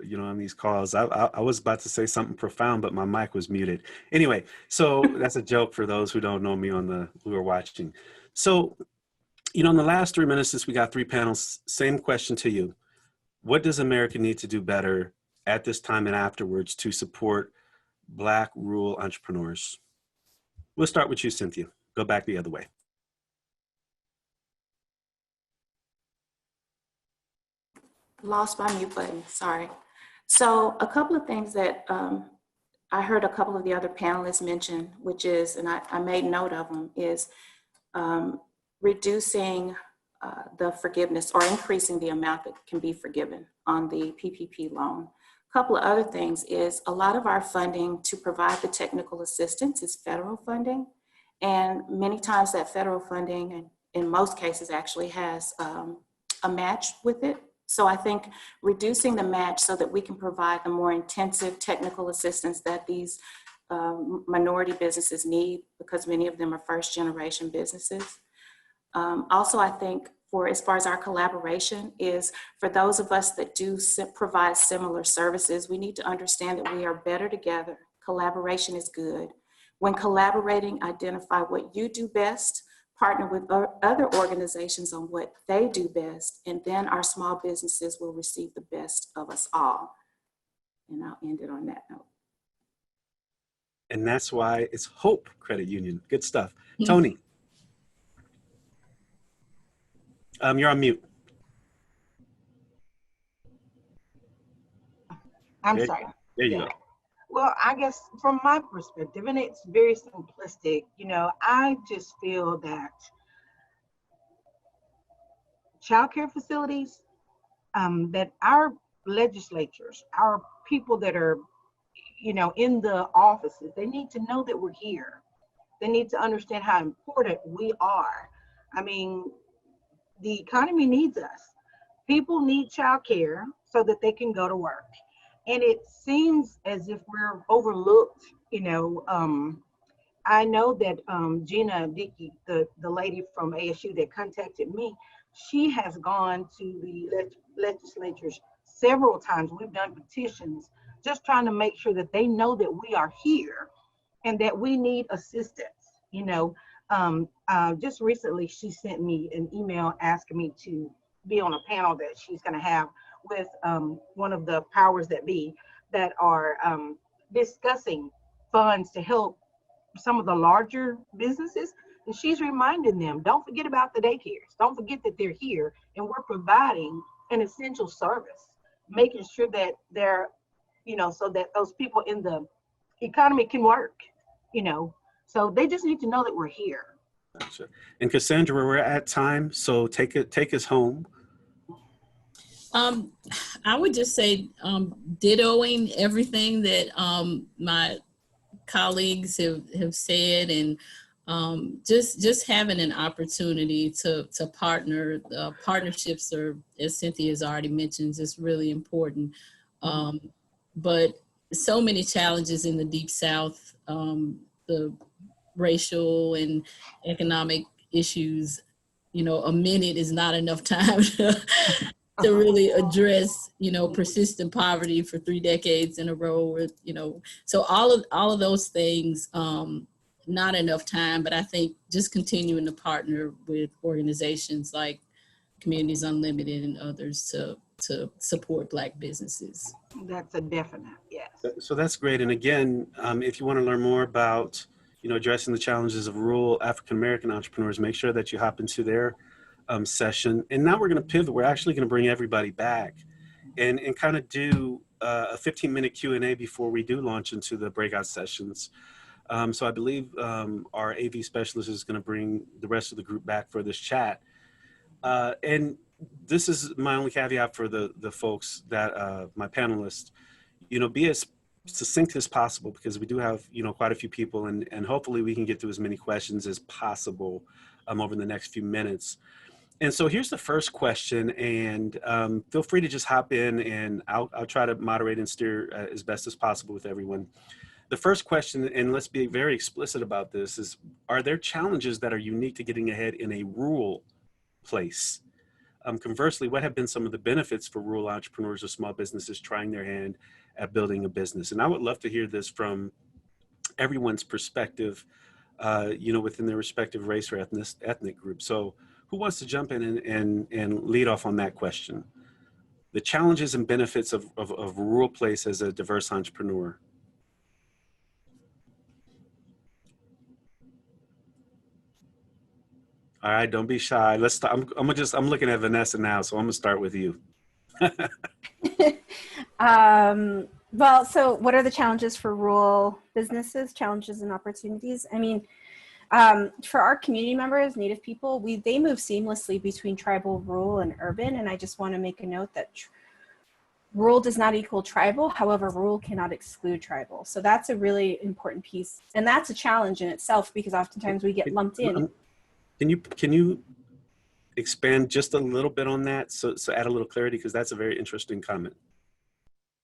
you know, on these calls. I was about to say something profound, but my mic was muted. Anyway, so that's a joke for those who don't know me who are watching. So, you know, in the last 3 minutes, since we got 3 panels, same question to you. What does America need to do better at this time and afterwards to support Black rural entrepreneurs? We'll start with you, Cynthia. Go back the other way. Lost my mute button, sorry. So a couple of things that I heard a couple of the other panelists mention, which is, and I made note of them, is reducing the forgiveness or increasing the amount that can be forgiven on the PPP loan. A couple of other things is a lot of our funding to provide the technical assistance is federal funding. And many times that federal funding, and in most cases actually has a match with it. So I think reducing the match so that we can provide the more intensive technical assistance that these minority businesses need, because many of them are first generation businesses. Also, I think as far as our collaboration is, for those of us that do provide similar services, we need to understand that we are better together. Collaboration is good. When collaborating, identify what you do best, partner with other organizations on what they do best, and then our small businesses will receive the best of us all. And I'll end it on that note. And that's why it's Hope Credit Union. Good stuff. Tony. You're on mute. I'm sorry. There you go. Well, I guess from my perspective, and it's very simplistic, you know, I just feel that childcare facilities, that our legislatures, our people that are, you know, in the offices, they need to know that we're here. They need to understand how important we are. I mean, the economy needs us. People need childcare so that they can go to work. And it seems as if we're overlooked, you know. I know that Gina Dickey, the lady from ASU that contacted me, she has gone to the legislatures several times. We've done petitions just trying to make sure that they know that we are here and that we need assistance, you know. Just recently, she sent me an email asking me to be on a panel that she's going to have with one of the powers that be that are discussing funds to help some of the larger businesses. And she's reminding them, don't forget about the daycares. Don't forget that they're here and we're providing an essential service, making sure that they're, you know, so that those people in the economy can work, you know. So they just need to know that we're here. Gotcha. And Cassandra, we're at time, so take us home. I would just say dittoing everything that my colleagues have said, and just having an opportunity to partner. Partnerships are, as Cynthia has already mentioned, just really important. But so many challenges in the Deep South, the racial and economic issues. You know, a minute is not enough time to really address, persistent poverty for 3 decades in a row, with, so all of those things, not enough time, but I think just continuing to partner with organizations like Communities Unlimited and others to support Black businesses. That's a definite, yes. So that's great. And again, if you want to learn more about, addressing the challenges of rural African-American entrepreneurs, make sure that you hop into their session. And now we're going to pivot. We're actually going to bring everybody back and kind of do a 15-minute Q&A before we do launch into the breakout sessions. So I believe our AV specialist is going to bring the rest of the group back for this chat. And this is my only caveat for the folks that, my panelists, be as succinct as possible, because we do have, quite a few people, and hopefully we can get through as many questions as possible over the next few minutes. And so here's the first question, and feel free to just hop in, and I'll try to moderate and steer as best as possible with everyone. The first question, and let's be very explicit about this, is, are there challenges that are unique to getting ahead in a rural place? Conversely, what have been some of the benefits for rural entrepreneurs or small businesses trying their hand at building a business? And I would love to hear this from everyone's perspective, within their respective race or ethnic group. So who wants to jump in and lead off on that question? The challenges and benefits of a rural place as a diverse entrepreneur. All right, don't be shy. Let's start. I'm looking at Vanessa now, so I'm gonna start with you. Well, so what are the challenges for rural businesses, challenges and opportunities? I mean, for our community members, Native people, they move seamlessly between tribal, rural, and urban. And I just want to make a note that rural does not equal tribal. However, rural cannot exclude tribal. So that's a really important piece. And that's a challenge in itself, because oftentimes we get lumped in. Can you expand just a little bit on that? So add a little clarity, because that's a very interesting comment.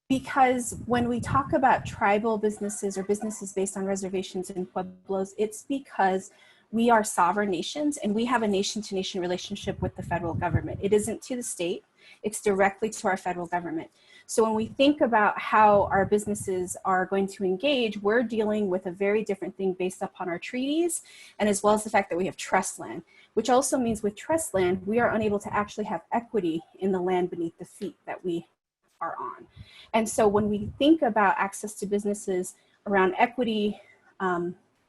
Because when we talk about tribal businesses or businesses based on reservations and pueblos, it's because we are sovereign nations and we have a nation-to-nation relationship with the federal government. It isn't to the state, it's directly to our federal government. So when we think about how our businesses are going to engage, we're dealing with a very different thing based upon our treaties, and as well as the fact that we have trust land, which also means with trust land, we are unable to actually have equity in the land beneath the feet that we are on. And so when we think about access to businesses around equity,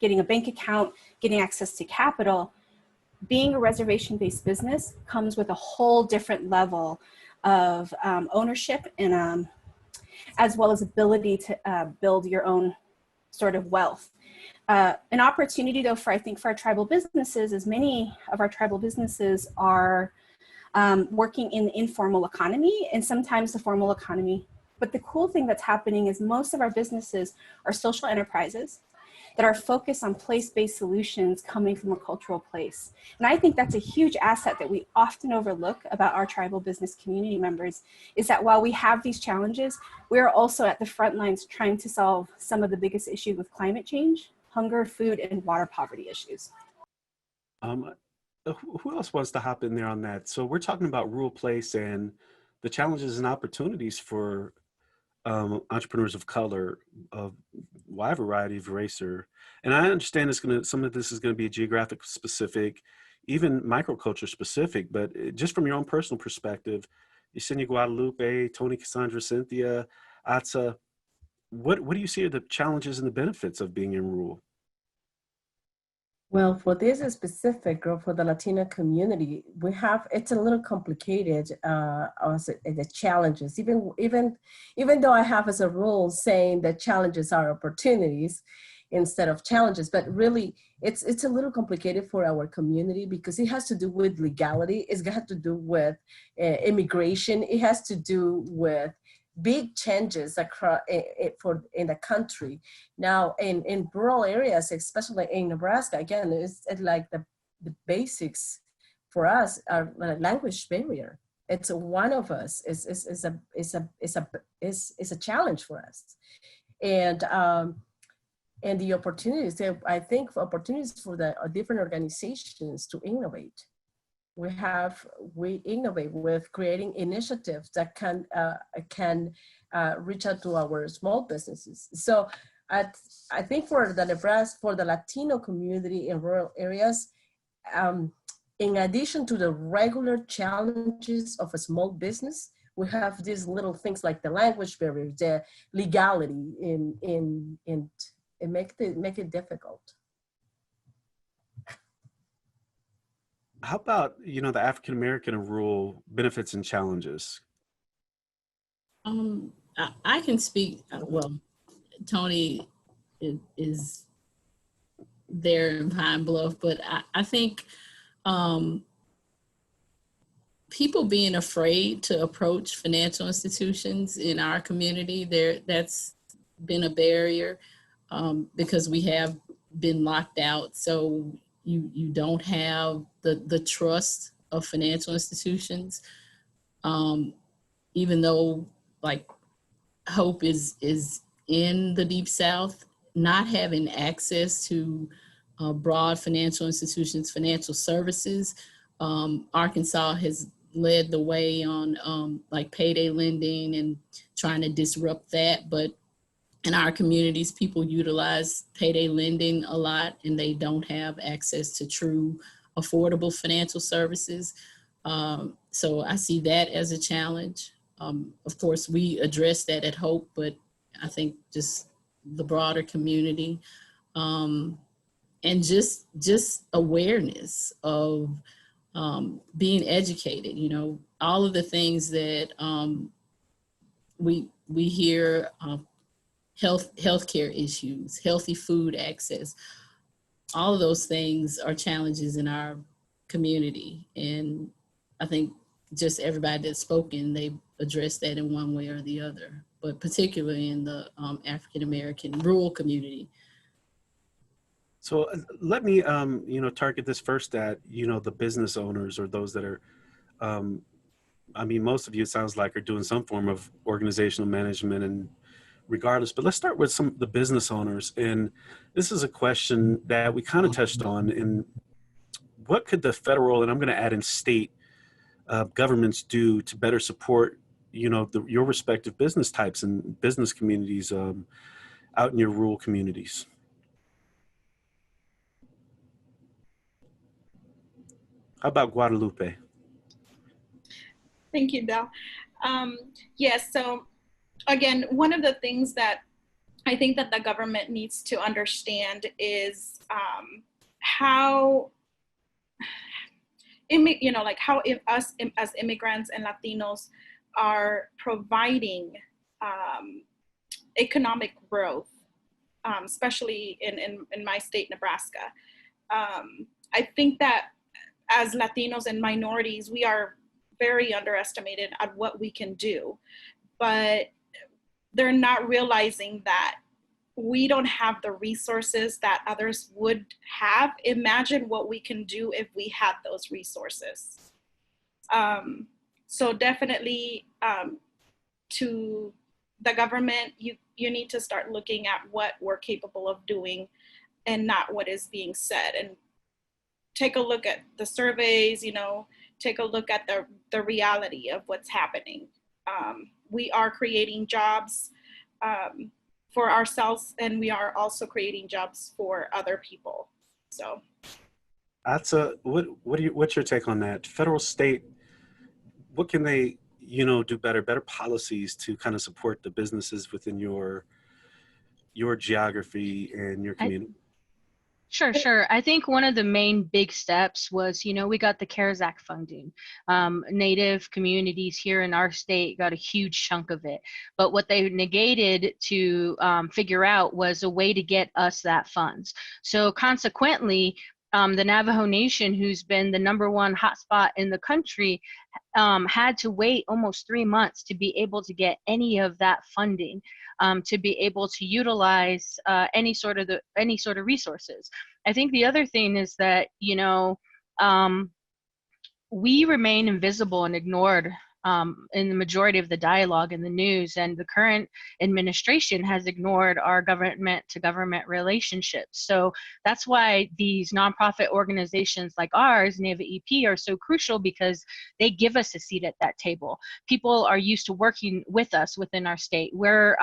getting a bank account, getting access to capital, being a reservation-based business comes with a whole different level of ownership and as well as ability to build your own sort of wealth. An opportunity though for our tribal businesses is many of our tribal businesses are working in the informal economy and sometimes the formal economy. But the cool thing that's happening is most of our businesses are social enterprises that are focused on place-based solutions coming from a cultural place. And I think that's a huge asset that we often overlook about our tribal business community members, is that while we have these challenges, we're also at the front lines trying to solve some of the biggest issues with climate change, hunger, food, and water poverty issues. Who else wants to hop in there on that? So we're talking about rural place and the challenges and opportunities for entrepreneurs of color, of wide variety of race, and I understand some of this is going to be geographic specific, even microculture specific, but just from your own personal perspective, Yesenia, Guadalupe, Tony, Cassandra, Cynthia, Atsa, what do you see are the challenges and the benefits of being in rural? Well, for this specific group, for the Latino community, it's a little complicated, also the challenges, even though I have as a rule saying that challenges are opportunities, instead of challenges. But really, it's a little complicated for our community because it has to do with legality. It's got to do with immigration. It has to do with big changes across in the country. Now, in rural areas, especially in Nebraska, again, it's like the basics for us are a language barrier. It's one of us. It's a challenge for us, and the opportunities there. I think opportunities for the different organizations to innovate. We innovate with creating initiatives that can reach out to our small businesses. So I think for the Nebraska, for the Latino community in rural areas, in addition to the regular challenges of a small business, we have these little things like the language barrier, the legality, in make it difficult. How about, the African American and rural benefits and challenges? I can speak, well, Tony is there in Pine Bluff, but I think people being afraid to approach financial institutions in our community, that's been a barrier because we have been locked out. So you don't have the trust of financial institutions, even though like Hope is in the Deep South. Not having access to broad financial institutions, financial services. Arkansas has led the way on like payday lending and trying to disrupt that. But in our communities, people utilize payday lending a lot and they don't have access to true affordable financial services. So I see that as a challenge. Of course, we address that at Hope, but I think just the broader community and just awareness of being educated, all of the things that we hear, healthcare issues, healthy food access, all of those things are challenges in our community. And I think just everybody that's spoken, they addressed that in one way or the other, but particularly in the African-American rural community. So let me, target this first at, the business owners or those that are, most of you, it sounds like, are doing some form of organizational management and regardless, but let's start with some of the business owners. And this is a question that we kind of touched on in what could the federal, and I'm going to add in state governments do to better support, your respective business types and business communities out in your rural communities? How about Guadalupe? Thank you, Del. Yes, so again, one of the things that I think that the government needs to understand is how, how us as immigrants and Latinos are providing economic growth, especially in my state, Nebraska. I think that as Latinos and minorities, we are very underestimated at what we can do, but they're not realizing that we don't have the resources that others would have. Imagine what we can do if we had those resources. So definitely to the government, you need to start looking at what we're capable of doing and not what is being said. And take a look at the surveys, take a look at the reality of what's happening. We are creating jobs for ourselves, and we are also creating jobs for other people. So that's what's your take on that? Federal, state, what can they, do better policies to kind of support the businesses within your geography and your community? Sure. I think one of the main big steps was, we got the CARES Act funding. Native communities here in our state got a huge chunk of it. But what they negated to figure out was a way to get us that funds. So consequently, the Navajo Nation, who's been the #1 hotspot in the country, had to wait almost 3 months to be able to get any of that funding, to be able to utilize any sort of resources. I think the other thing is that we remain invisible and ignored in the majority of the dialogue in the news, and the current administration has ignored our government to government relationships. So that's why these nonprofit organizations like ours, NAVA EP, are so crucial, because they give us a seat at that table. People are used to working with us within our state. We're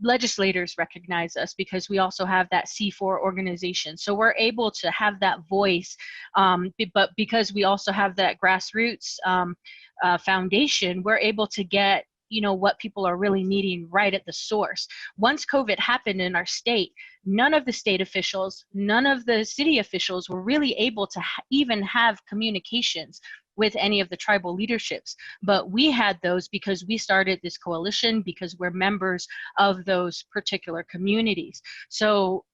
legislators recognize us because we also have that C4 organization. So we're able to have that voice, but because we also have that grassroots foundation, we're able to get what people are really needing right at the source. Once COVID happened in our state, none of the state officials, none of the city officials were really able to even have communications with any of the tribal leaderships. But we had those because we started this coalition, because we're members of those particular communities. So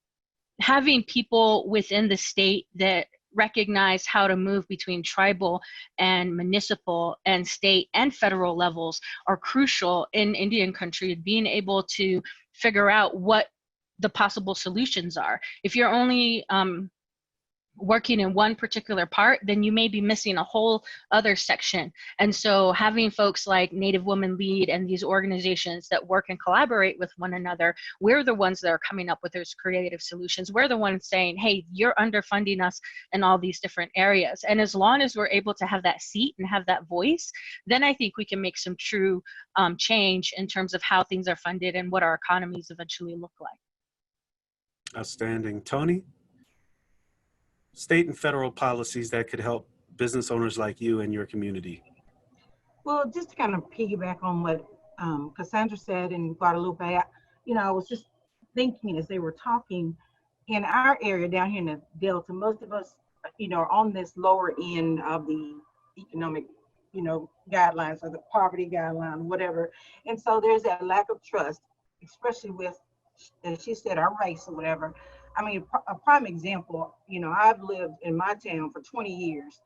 having people within the state that recognize how to move between tribal and municipal and state and federal levels are crucial in Indian country, being able to figure out what the possible solutions are. If you're only working in one particular part, then you may be missing a whole other section. And so having folks like Native Women Lead and these organizations that work and collaborate with one another, we're the ones that are coming up with those creative solutions. We're the ones saying, hey, you're underfunding us in all these different areas. And as long as we're able to have that seat and have that voice, then I think we can make some true change in terms of how things are funded and what our economies eventually look like. Outstanding. Tony? State and federal policies that could help business owners like you and your community. Well, just to kind of piggyback on what Cassandra said in Guadalupe, I was just thinking as they were talking, in our area down here in the Delta, most of us, are on this lower end of the economic, guidelines, or the poverty guideline, whatever. And so there's that lack of trust, especially with, as she said, our race or whatever. I mean, a prime example, I've lived in my town for 20 years,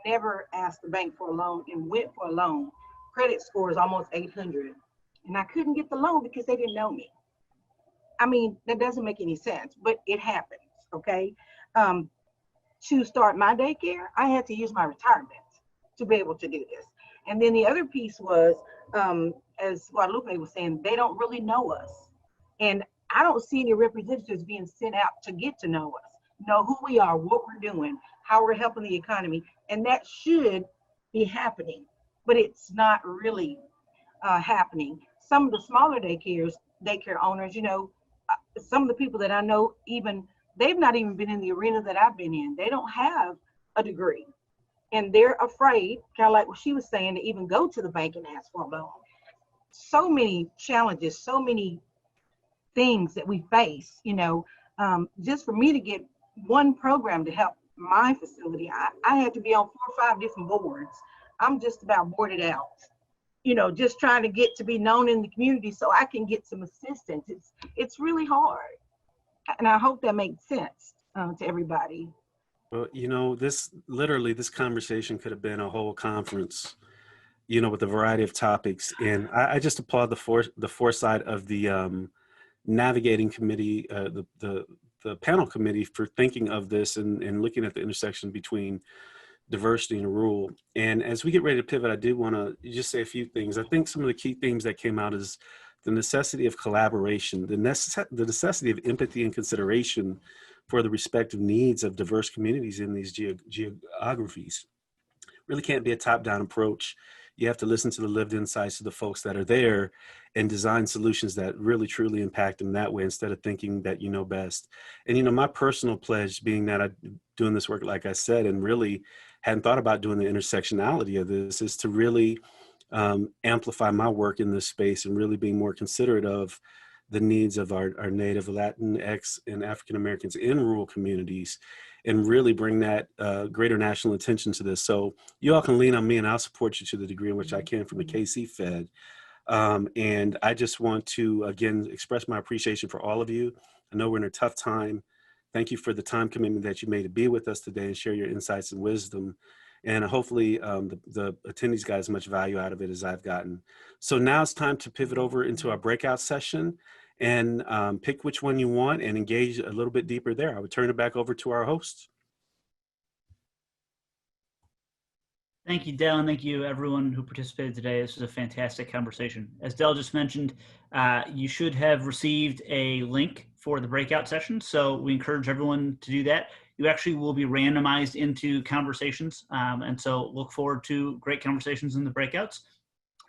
never asked the bank for a loan and went for a loan. Credit score is almost 800. And I couldn't get the loan because they didn't know me. I mean, that doesn't make any sense, but it happens, okay? To start my daycare, I had to use my retirement to be able to do this. And then the other piece was, as Guadalupe was saying, they don't really know us. And I don't see any representatives being sent out to get to know us, know who we are, what we're doing, how we're helping the economy. And that should be happening, but it's not really happening. Some of the smaller daycare owners, some of the people that I know, even they've not even been in the arena that I've been in. They don't have a degree, and they're afraid, kind of like what she was saying, to even go to the bank and ask for a loan. So many challenges, so many things that we face, just for me to get one program to help my facility, I had to be on 4 or 5 different boards. I'm just about boarded out, just trying to get to be known in the community so I can get some assistance. It's really hard. And I hope that makes sense to everybody. Well, this conversation could have been a whole conference, with a variety of topics. And I just applaud the foresight of the navigating committee, the panel committee, for thinking of this and looking at the intersection between diversity and rural. And as we get ready to pivot, I did want to just say a few things. I think some of the key themes that came out is the necessity of collaboration, the necessity of empathy and consideration for the respective needs of diverse communities in these geographies. Really can't be a top-down approach. You have to listen to the lived insights of the folks that are there and design solutions that really truly impact them that way, instead of thinking that you know best. And my personal pledge, being that I'm doing this work, like I said, and really hadn't thought about doing the intersectionality of this, is to really amplify my work in this space and really being more considerate of the needs of our Native, Latinx, and African Americans in rural communities, and really bring that greater national attention to this. So you all can lean on me, and I'll support you to the degree in which I can from the KC Fed. And I just want to, again, express my appreciation for all of you. I know we're in a tough time. Thank you for the time commitment that you made to be with us today and share your insights and wisdom. And hopefully the attendees got as much value out of it as I've gotten. So now it's time to pivot over into our breakout session and pick which one you want and engage a little bit deeper there. I would turn it back over to our hosts. Thank you, Dell, and thank you everyone who participated today. This was a fantastic conversation. As Dell just mentioned, you should have received a link for the breakout session, so we encourage everyone to do that. You actually will be randomized into conversations, and so look forward to great conversations in the breakouts.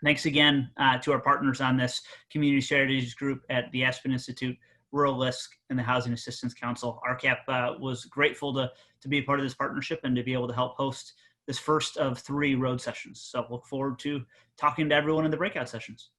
Thanks again to our partners on this Community Strategies Group at the Aspen Institute, Rural LISC, and the Housing Assistance Council. RCAP was grateful to be a part of this partnership and to be able to help host this first of 3 road sessions. So look forward to talking to everyone in the breakout sessions.